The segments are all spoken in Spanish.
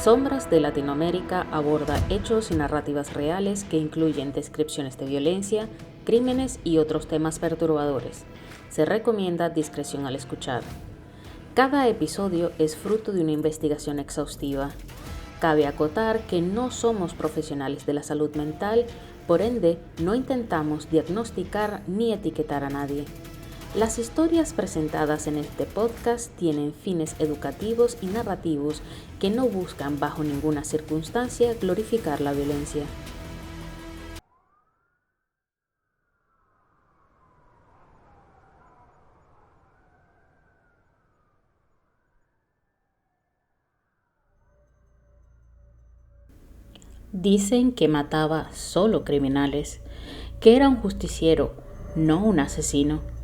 Sombras de Latinoamérica aborda hechos y narrativas reales que incluyen descripciones de violencia, crímenes y otros temas perturbadores. Se recomienda discreción al escuchar. Cada episodio es fruto de una investigación exhaustiva. Cabe acotar que no somos profesionales de la salud mental, por ende no intentamos diagnosticar ni etiquetar a nadie. Las historias presentadas en este podcast tienen fines educativos y narrativos que no buscan bajo ninguna circunstancia glorificar la violencia. Dicen que mataba solo criminales, que era un justiciero, no un asesino.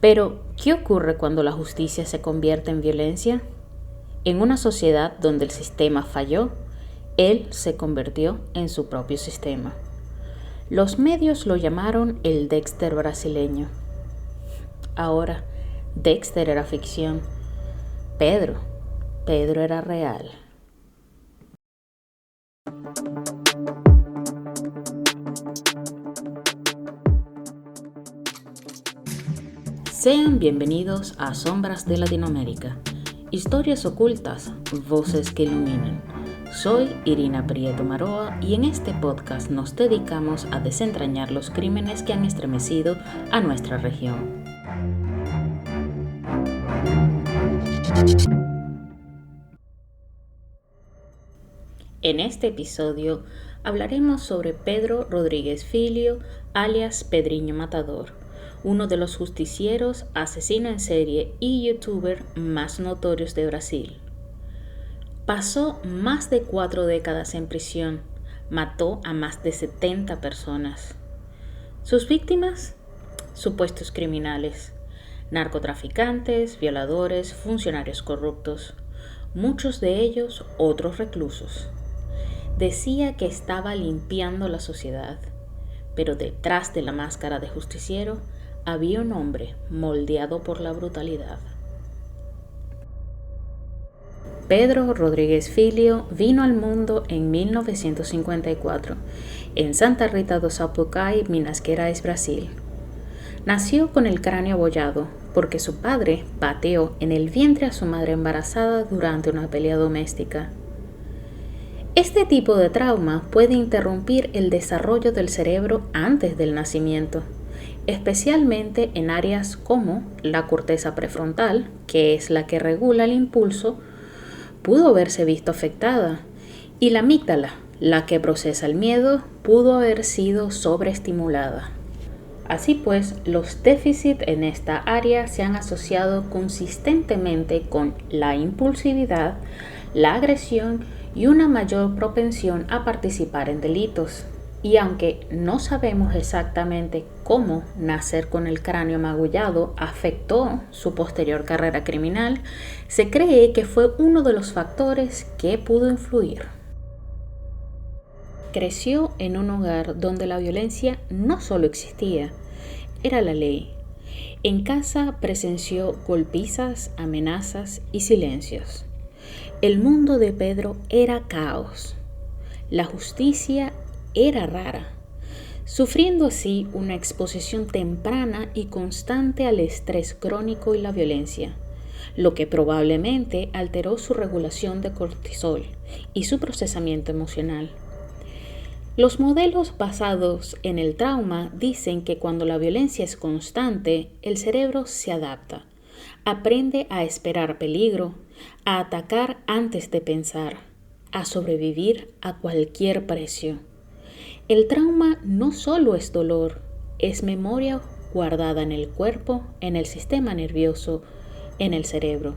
Pero, ¿qué ocurre cuando la justicia se convierte en violencia? En una sociedad donde el sistema falló, él se convirtió en su propio sistema. Los medios lo llamaron el Dexter brasileño. Ahora, Dexter era ficción. Pedro era real. Sean bienvenidos a Sombras de Latinoamérica, historias ocultas, voces que iluminan. Soy Irina Prieto Maroa y en este podcast nos dedicamos a desentrañar los crímenes que han estremecido a nuestra región. En este episodio hablaremos sobre Pedro Rodríguez Filho, alias Pedrinho Matador, uno de los justicieros, asesino en serie y youtuber más notorios de Brasil. Pasó más de 4 décadas en prisión, mató a más de 70 personas. Sus víctimas, supuestos criminales, narcotraficantes, violadores, funcionarios corruptos, muchos de ellos otros reclusos. Decía que estaba limpiando la sociedad, pero detrás de la máscara de justiciero había un hombre moldeado por la brutalidad. Pedro Rodríguez Filho vino al mundo en 1954 en Santa Rita do Sapucaí, Minas Gerais, Brasil. Nació con el cráneo abollado porque su padre pateó en el vientre a su madre embarazada durante una pelea doméstica. Este tipo de trauma puede interrumpir el desarrollo del cerebro antes del nacimiento, especialmente en áreas como la corteza prefrontal, que es la que regula el impulso, pudo verse visto afectada, y la amígdala, la que procesa el miedo, pudo haber sido sobreestimulada. Así pues, los déficits en esta área se han asociado consistentemente con la impulsividad, la agresión y una mayor propensión a participar en delitos. Y aunque no sabemos exactamente cómo nacer con el cráneo magullado afectó su posterior carrera criminal, se cree que fue uno de los factores que pudo influir. Creció en un hogar donde la violencia no solo existía, era la ley. En casa presenció golpizas, amenazas y silencios. El mundo de Pedro era caos. La justicia era rara, sufriendo así una exposición temprana y constante al estrés crónico y la violencia, lo que probablemente alteró su regulación de cortisol y su procesamiento emocional. Los modelos basados en el trauma dicen que cuando la violencia es constante, el cerebro se adapta, aprende a esperar peligro, a atacar antes de pensar, a sobrevivir a cualquier precio. El trauma no solo es dolor, es memoria guardada en el cuerpo, en el sistema nervioso, en el cerebro.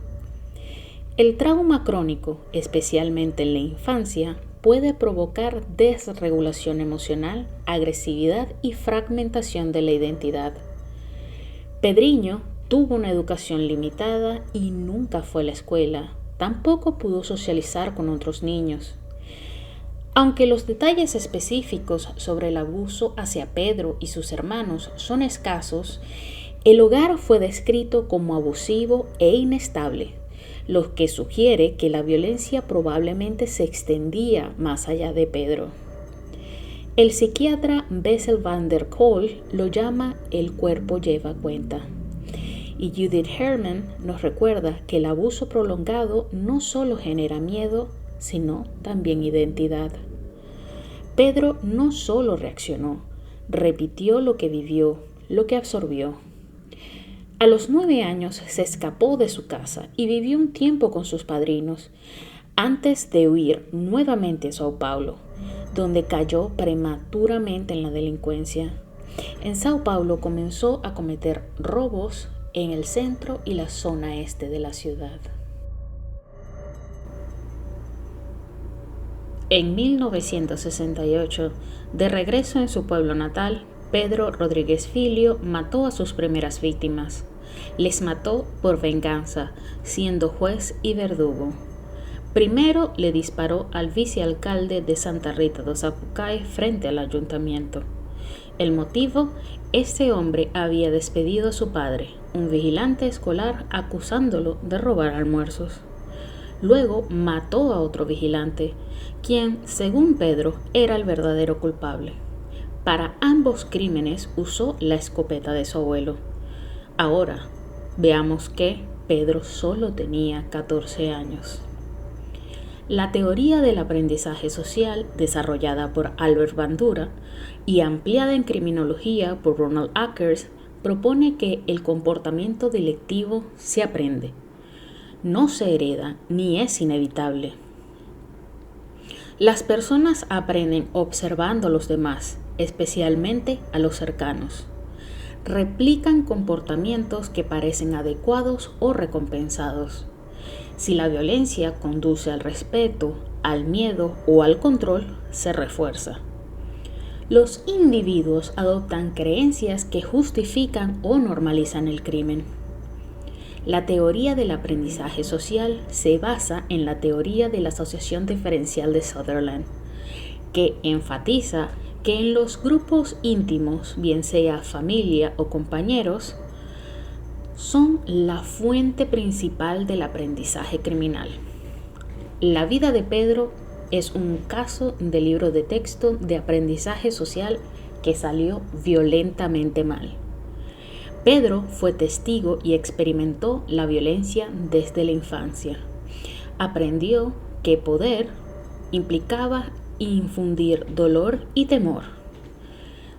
El trauma crónico, especialmente en la infancia, puede provocar desregulación emocional, agresividad y fragmentación de la identidad. Pedrinho tuvo una educación limitada y nunca fue a la escuela. Tampoco pudo socializar con otros niños. Aunque los detalles específicos sobre el abuso hacia Pedro y sus hermanos son escasos, el hogar fue descrito como abusivo e inestable, lo que sugiere que la violencia probablemente se extendía más allá de Pedro. El psiquiatra Bessel van der Kolk lo llama "el cuerpo lleva cuenta". Y Judith Herman nos recuerda que el abuso prolongado no solo genera miedo, sino también identidad. Pedro no solo reaccionó, repitió lo que vivió, lo que absorbió. A los 9 años se escapó de su casa y vivió un tiempo con sus padrinos, antes de huir nuevamente a Sao Paulo, donde cayó prematuramente en la delincuencia. En Sao Paulo comenzó a cometer robos en el centro y la zona este de la ciudad. En 1968, de regreso en su pueblo natal, Pedro Rodríguez Filho mató a sus primeras víctimas. Les mató por venganza, siendo juez y verdugo. Primero le disparó al vicealcalde de Santa Rita do Sapucaí frente al ayuntamiento. El motivo: este hombre había despedido a su padre, un vigilante escolar, acusándolo de robar almuerzos. Luego mató a otro vigilante, quien, según Pedro, era el verdadero culpable. Para ambos crímenes usó la escopeta de su abuelo. Ahora, veamos que Pedro solo tenía 14 años. La teoría del aprendizaje social, desarrollada por Albert Bandura y ampliada en criminología por Ronald Akers, propone que el comportamiento delictivo se aprende, no se hereda ni es inevitable. Las personas aprenden observando a los demás, especialmente a los cercanos. Replican comportamientos que parecen adecuados o recompensados. Si la violencia conduce al respeto, al miedo o al control, se refuerza. Los individuos adoptan creencias que justifican o normalizan el crimen. La teoría del aprendizaje social se basa en la teoría de la asociación diferencial de Sutherland, que enfatiza que en los grupos íntimos, bien sea familia o compañeros, son la fuente principal del aprendizaje criminal. La vida de Pedro es un caso de libro de texto de aprendizaje social que salió violentamente mal. Pedro fue testigo y experimentó la violencia desde la infancia. Aprendió que poder implicaba infundir dolor y temor.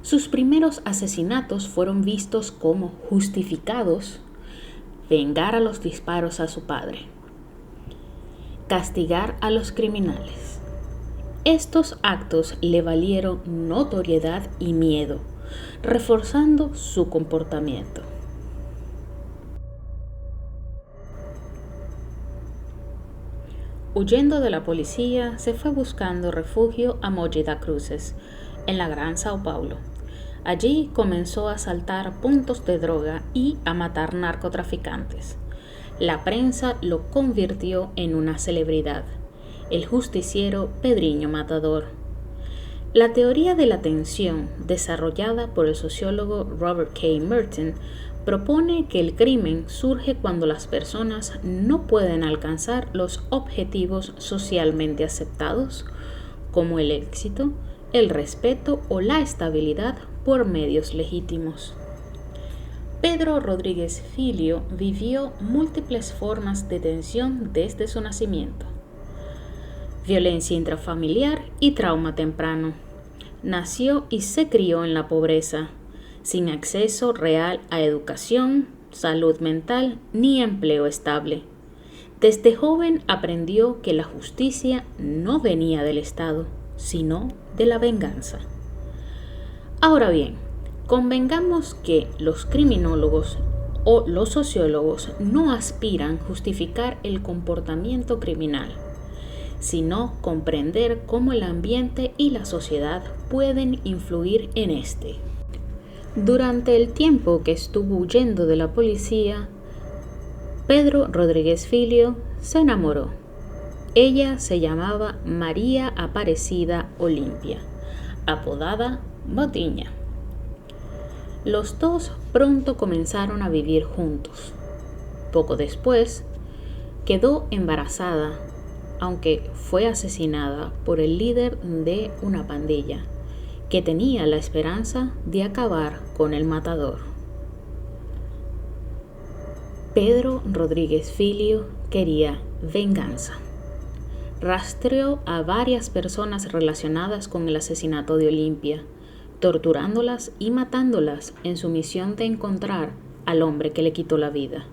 Sus primeros asesinatos fueron vistos como justificados: vengar a los disparos a su padre, castigar a los criminales. Estos actos le valieron notoriedad y miedo, reforzando su comportamiento. Huyendo de la policía, se fue buscando refugio a Mogi das Cruzes, en la Gran Sao Paulo. Allí comenzó a asaltar puntos de droga y a matar narcotraficantes. La prensa lo convirtió en una celebridad, el justiciero Pedrinho Matador. La teoría de la atención, desarrollada por el sociólogo Robert K. Merton, propone que el crimen surge cuando las personas no pueden alcanzar los objetivos socialmente aceptados, como el éxito, el respeto o la estabilidad, por medios legítimos. Pedro Rodríguez Filho vivió múltiples formas de tensión desde su nacimiento. Violencia intrafamiliar y trauma temprano. Nació y se crió en la pobreza, sin acceso real a educación, salud mental ni empleo estable. Desde joven aprendió que la justicia no venía del Estado, sino de la venganza. Ahora bien, convengamos que los criminólogos o los sociólogos no aspiran a justificar el comportamiento criminal, sino comprender cómo el ambiente y la sociedad pueden influir en este. Durante el tiempo que estuvo huyendo de la policía, Pedro Rodríguez Filho se enamoró. Ella se llamaba María Aparecida Olimpia, apodada Botiña. Los dos pronto comenzaron a vivir juntos. Poco después, quedó embarazada, aunque fue asesinada por el líder de una pandilla, que tenía la esperanza de acabar con el matador. Pedro Rodríguez Filho quería venganza. Rastreó a varias personas relacionadas con el asesinato de Olimpia, torturándolas y matándolas en su misión de encontrar al hombre que le quitó la vida.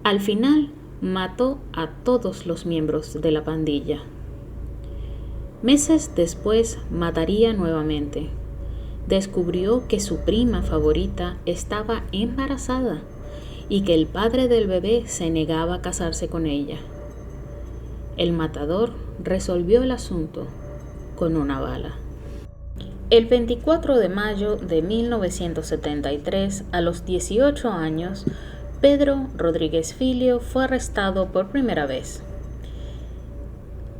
Al final, mató a todos los miembros de la pandilla. Meses después, mataría nuevamente. Descubrió que su prima favorita estaba embarazada y que el padre del bebé se negaba a casarse con ella. El matador resolvió el asunto con una bala. El 24 de mayo de 1973, a los 18 años, Pedro Rodríguez Filho fue arrestado por primera vez.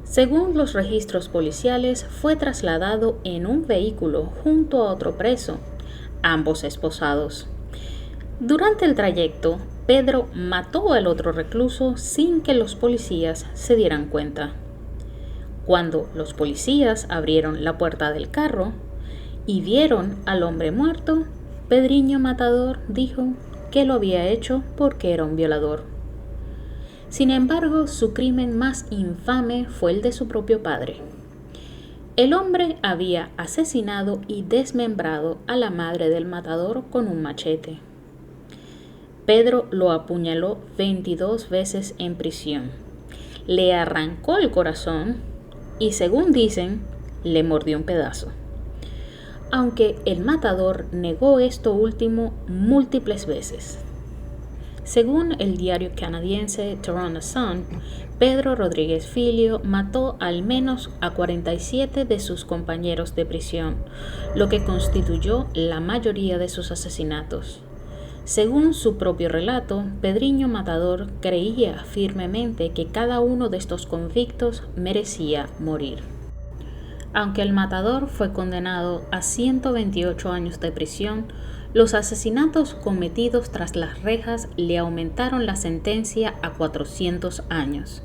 Según los registros policiales, fue trasladado en un vehículo junto a otro preso, ambos esposados. Durante el trayecto, Pedro mató al otro recluso sin que los policías se dieran cuenta. Cuando los policías abrieron la puerta del carro y vieron al hombre muerto, Pedriño Matador dijo que lo había hecho porque era un violador. Sin embargo, su crimen más infame fue el de su propio padre. El hombre había asesinado y desmembrado a la madre del matador con un machete. Pedro lo apuñaló 22 veces en prisión, le arrancó el corazón y, según dicen, le mordió un pedazo. Aunque el matador negó esto último múltiples veces. Según el diario canadiense Toronto Sun, Pedro Rodríguez Filho mató al menos a 47 de sus compañeros de prisión, lo que constituyó la mayoría de sus asesinatos. Según su propio relato, Pedriño Matador creía firmemente que cada uno de estos convictos merecía morir. Aunque el matador fue condenado a 128 años de prisión, los asesinatos cometidos tras las rejas le aumentaron la sentencia a 400 años.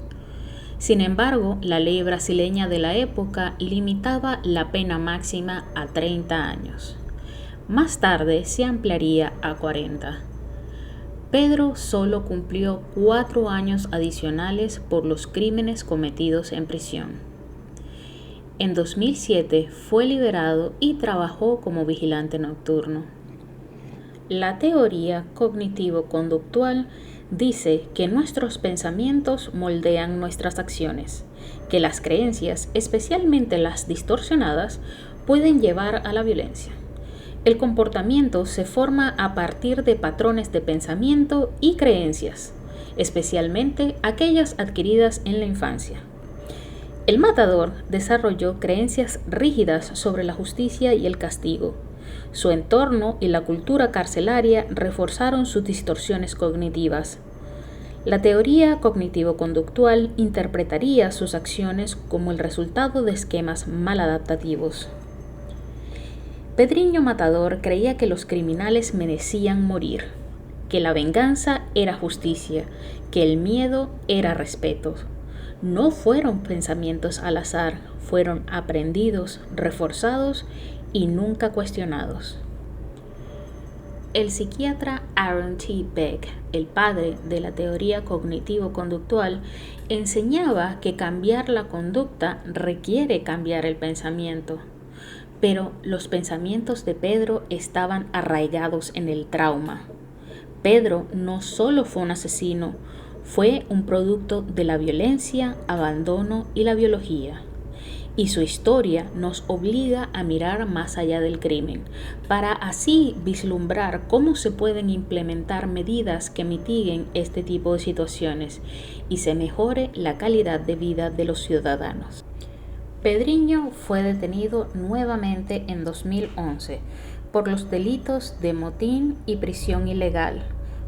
Sin embargo, la ley brasileña de la época limitaba la pena máxima a 30 años. Más tarde se ampliaría a 40. Pedro solo cumplió 4 años adicionales por los crímenes cometidos en prisión. En 2007 fue liberado y trabajó como vigilante nocturno. La teoría cognitivo-conductual dice que nuestros pensamientos moldean nuestras acciones, que las creencias, especialmente las distorsionadas, pueden llevar a la violencia. El comportamiento se forma a partir de patrones de pensamiento y creencias, especialmente aquellas adquiridas en la infancia. El matador desarrolló creencias rígidas sobre la justicia y el castigo. Su entorno y la cultura carcelaria reforzaron sus distorsiones cognitivas. La teoría cognitivo-conductual interpretaría sus acciones como el resultado de esquemas maladaptativos. Pedriño Matador creía que los criminales merecían morir, que la venganza era justicia, que el miedo era respeto. No fueron pensamientos al azar, fueron aprendidos, reforzados y nunca cuestionados. El psiquiatra Aaron T. Beck, el padre de la teoría cognitivo-conductual, enseñaba que cambiar la conducta requiere cambiar el pensamiento. Pero los pensamientos de Pedro estaban arraigados en el trauma. Pedro no solo fue un asesino, fue un producto de la violencia, abandono y la biología. Y su historia nos obliga a mirar más allá del crimen, para así vislumbrar cómo se pueden implementar medidas que mitiguen este tipo de situaciones y se mejore la calidad de vida de los ciudadanos. Pedriño fue detenido nuevamente en 2011 por los delitos de motín y prisión ilegal,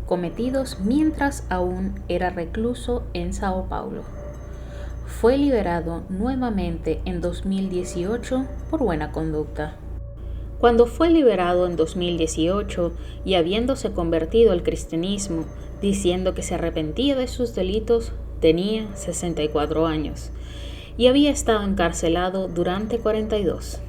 cometidos mientras aún era recluso en Sao Paulo. Fue liberado nuevamente en 2018 por buena conducta. Cuando fue liberado en 2018 y habiéndose convertido al cristianismo, diciendo que se arrepentía de sus delitos, tenía 64 años y había estado encarcelado durante 42.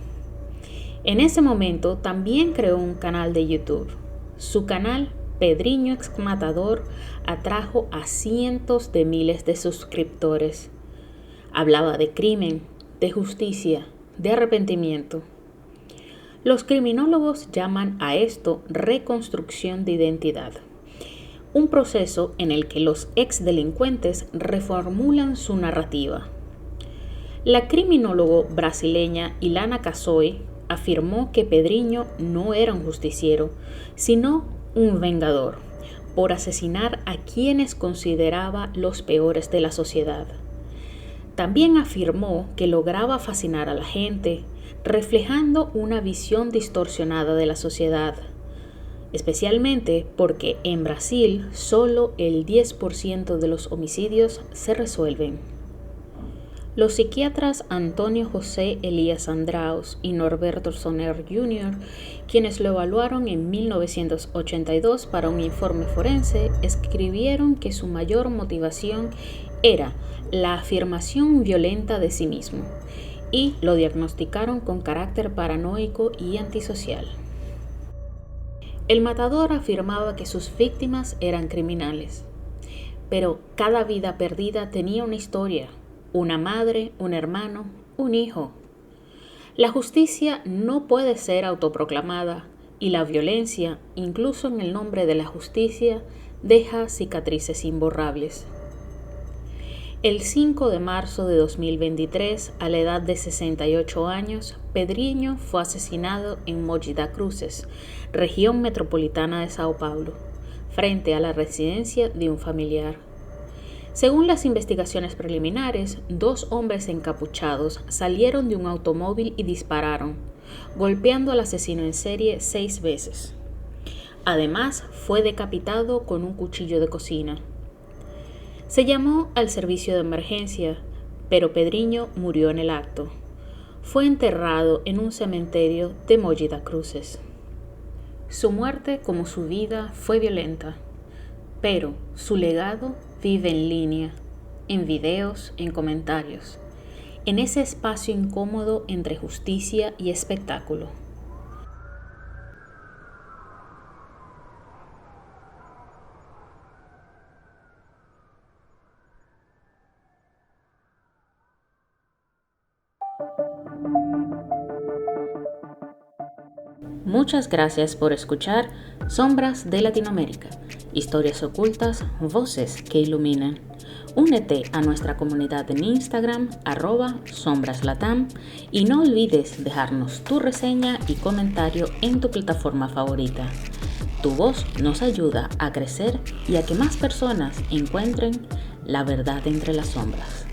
En ese momento también creó un canal de YouTube. Su canal, Pedriño Exmatador, atrajo a cientos de miles de suscriptores. Hablaba de crimen, de justicia, de arrepentimiento. Los criminólogos llaman a esto reconstrucción de identidad, un proceso en el que los exdelincuentes reformulan su narrativa. La criminóloga brasileña Ilana Casoy afirmó que Pedriño no era un justiciero, sino un vengador, por asesinar a quienes consideraba los peores de la sociedad. También afirmó que lograba fascinar a la gente, reflejando una visión distorsionada de la sociedad, especialmente porque en Brasil solo el 10% de los homicidios se resuelven. Los psiquiatras Antonio José Elías Andraus y Norberto Soner Jr., quienes lo evaluaron en 1982 para un informe forense, escribieron que su mayor motivación era la afirmación violenta de sí mismo, y lo diagnosticaron con carácter paranoico y antisocial. El matador afirmaba que sus víctimas eran criminales, pero cada vida perdida tenía una historia, una madre, un hermano, un hijo. La justicia no puede ser autoproclamada y la violencia, incluso en el nombre de la justicia, deja cicatrices imborrables. El 5 de marzo de 2023, a la edad de 68 años, Pedriño fue asesinado en Mogi das Cruzes, región metropolitana de Sao Paulo, frente a la residencia de un familiar. Según las investigaciones preliminares, 2 hombres encapuchados salieron de un automóvil y dispararon, golpeando al asesino en serie 6 veces. Además, fue decapitado con un cuchillo de cocina. Se llamó al servicio de emergencia, pero Pedriño murió en el acto. Fue enterrado en un cementerio de Mogi das Cruzes. Su muerte, como su vida, fue violenta, pero su legado vive en línea, en videos, en comentarios, en ese espacio incómodo entre justicia y espectáculo. Muchas gracias por escuchar Sombras de Latinoamérica, historias ocultas, voces que iluminan. Únete a nuestra comunidad en Instagram, @sombraslatam, y no olvides dejarnos tu reseña y comentario en tu plataforma favorita. Tu voz nos ayuda a crecer y a que más personas encuentren la verdad entre las sombras.